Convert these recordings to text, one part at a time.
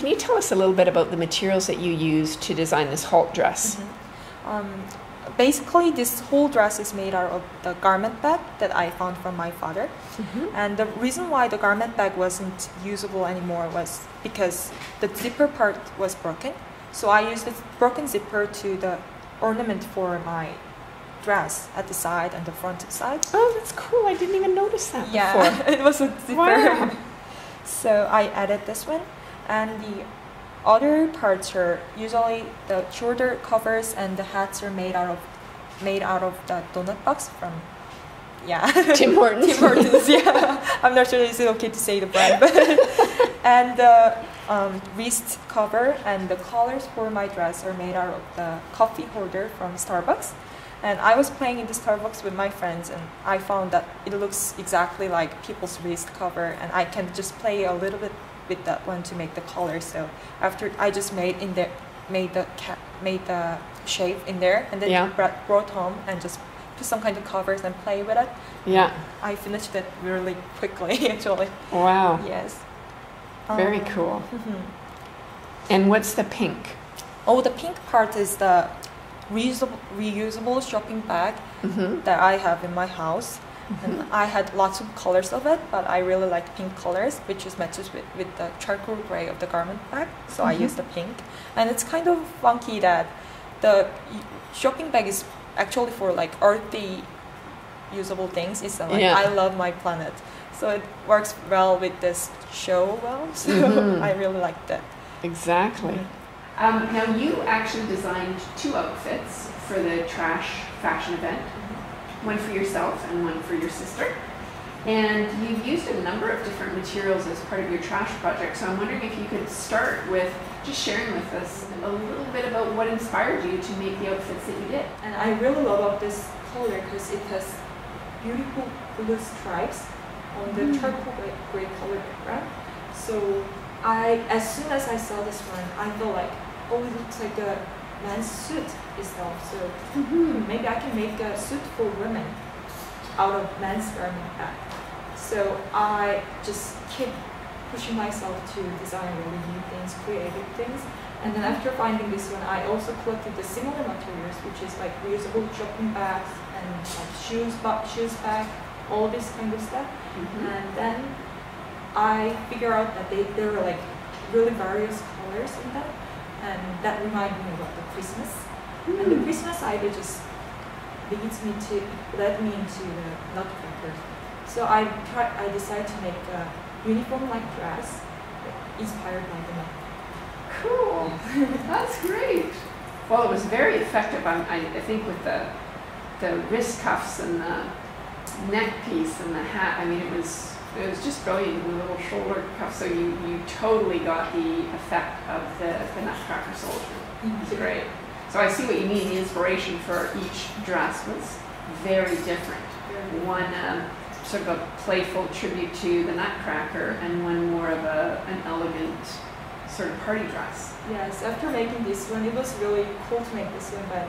can you tell us a little bit about the materials that you used to design this halt dress? Basically, this whole dress is made out of the garment bag that I found from my father. And the reason why the garment bag wasn't usable anymore was because the zipper part was broken. So I used the broken zipper to the ornament for my dress at the side and the front side. Oh, that's cool. I didn't even notice that before. It was a zipper. Wow. So I added this one. And the other parts are usually the shoulder covers and the hats are made out of the donut box from Tim Hortons. Tim Hortons, yeah. I'm not sure it's okay to say the brand, but and the wrist cover and the collars for my dress are made out of the coffee holder from Starbucks. And I was playing in the Starbucks with my friends, and I found that it looks exactly like people's wrist cover, and I can just play a little bit with that one to make the color. So after I just made the shape in there, and then brought home and just put some kind of covers and play with it. Yeah. I finished it really quickly, actually. Wow. Yes. Very cool. And what's the pink? Oh, the pink part is the reusable shopping bag that I have in my house. And I had lots of colors of it, but I really like pink colors, which is matches with the charcoal gray of the garment bag. So I use the pink. And it's kind of funky that the shopping bag is actually for like earthy usable things. It's like I love my planet. So it works well with this show So I really like that. Exactly. Now you actually designed 2 outfits for the trash fashion event. One for yourself and one for your sister. And you've used a number of different materials as part of your trash project. So I'm wondering if you could start with just sharing with us a little bit about what inspired you to make the outfits that you did. And I really love this color because it has beautiful blue stripes on the charcoal gray color background. So as soon as I saw this one, I felt like, oh, it looks like a men's suit itself. So maybe I can make a suit for women out of men's garment bag. So I just keep pushing myself to design really new things, creative things. And then after finding this one, I also collected the similar materials, which is like reusable shopping bags and like shoes bag, all this kind of stuff. And then I figure out that there were like really various colors in them, and that reminded me about the Christmas. And the Christmas idea just led me into the nutcracker. So I decided to make a uniform-like dress inspired by the nutcracker. Cool. That's great. Well, it was very effective. I think with the wrist cuffs and the neck piece and the hat. I mean, it was just brilliant. The little shoulder cuff. So you totally got the effect of the nutcracker soldier. It's great. So I see what you mean. The inspiration for each dress was very different. One sort of a playful tribute to the nutcracker, and one more of an elegant sort of party dress. Yes, after making this one, it was really cool to make this one, but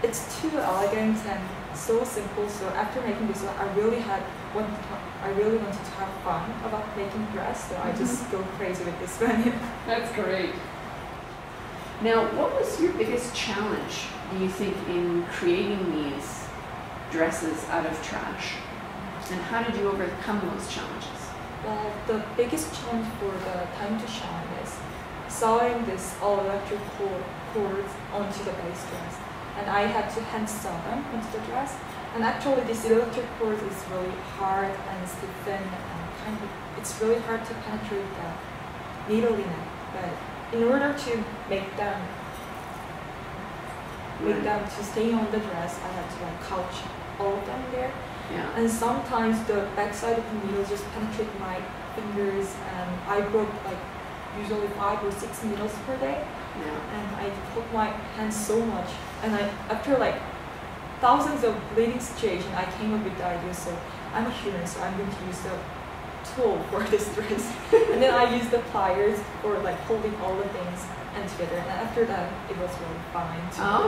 it's too elegant and so simple. So after making this one, I really wanted to have fun about making dress, so I just go crazy with this one. That's great. Now, what was your biggest challenge, do you think, in creating these dresses out of trash? And how did you overcome those challenges? Well, the biggest challenge for the time to shine is sewing this all-electric cords onto the base dress. And I had to hand sew them onto the dress. And actually, this electric cord is really hard and stiffen, and it's really hard to penetrate the needle in it. But in order to make them to stay on the dress, I had to like couch all of them there. Yeah. And sometimes the backside of the needle just penetrate my fingers, and I broke like usually 5 or 6 needles per day. Yeah. And I hurt my hands so much. And after like thousands of bleeding situations, I came up with the idea. So I'm a human, so I'm going to use the tool for this dress. And then I used the pliers for like holding all the things and together. And after that, it was really fine.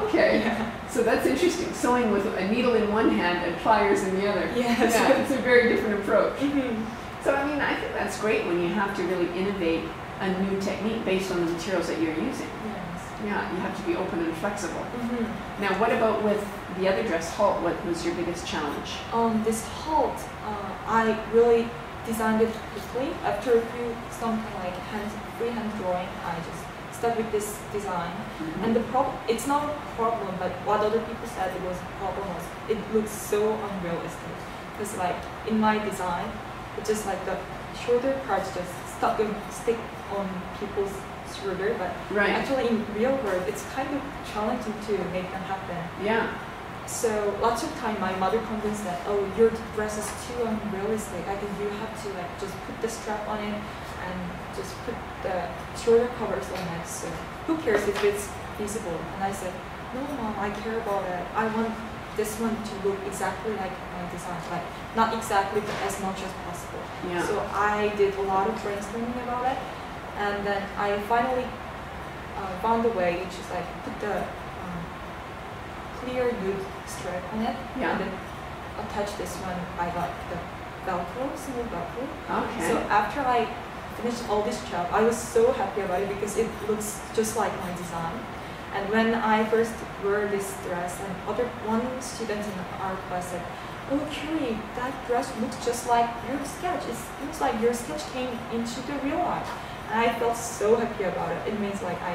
Okay. Yeah. So that's interesting. Sewing with a needle in one hand and pliers in the other. Yes. Yeah, it's a very different approach. So I mean, I think that's great when you have to really innovate a new technique based on the materials that you're using. Yes. Yeah, you have to be open and flexible. Mm-hmm. Now, what about with the other dress, Halt? What was your biggest challenge? This Halt, I really designed it quickly. After something like freehand drawing, I just stuck with this design. Mm-hmm. And the problem, it's not a problem, but what other people said it was a problem was it looks so unrealistic. Because like in my design, it's just like the shoulder parts just stick on people's shoulder, but Right. actually in real world, it's kind of challenging to make them happen. Yeah. So lots of time my mother convinced that, oh, your dress is too unrealistic. I think you have to like just put the strap on it and just put the shoulder covers on it. So who cares if it's feasible? And I said, no, Mom, I care about it. I want this one to look exactly like my design, like not exactly, but as much as possible. Yeah. So I did a lot of brainstorming about it, and then I finally found a way, which is like put the clear nude strap on it, Yeah. and then attach this one by like the Velcro, single Velcro. Okay. So after I finished all this job, I was so happy about it because it looks just like my design. And when I first wore this dress, and one student in our class said, "Oh, Kyuri, that dress looks just like your sketch. It looks like your sketch came into the real life." And I felt so happy about it. It means like I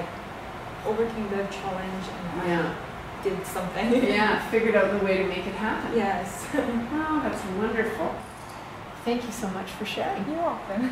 overcame the challenge and Yeah. I did something. Yeah, figured out the way to make it happen. Yes. Oh, that's wonderful. Thank you so much for sharing. You're welcome.